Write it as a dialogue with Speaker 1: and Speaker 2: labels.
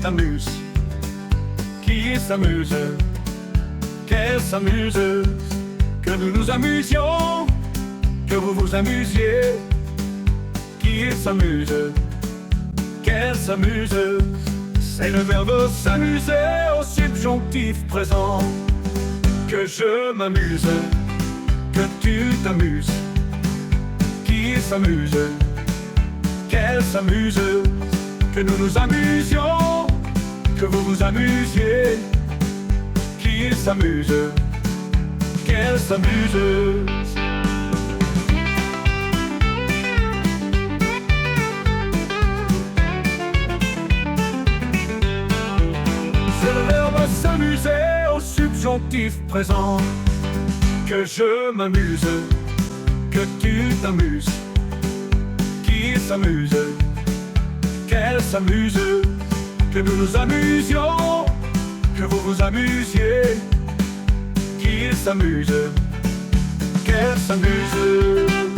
Speaker 1: t'amuse, qui s'amuse, qu'elle s'amuse, que nous nous amusions, que vous vous amusiez, qui s'amuse, qu'elle s'amuse. C'est le verbe s'amuser au subjonctif présent. Que je m'amuse, que tu t'amuses, qui s'amuse, qu'elle s'amuse, que nous nous amusions, que vous vous amusiez, qui s'amuse, qu'elle s'amuse. C'est le verbe s'amuser au subjonctif présent. Que je m'amuse, que tu t'amuses, qui s'amuse, qu'elle s'amuse, que nous nous amusions, que vous vous amusiez, qui s'amuse, qu'elle s'amuse.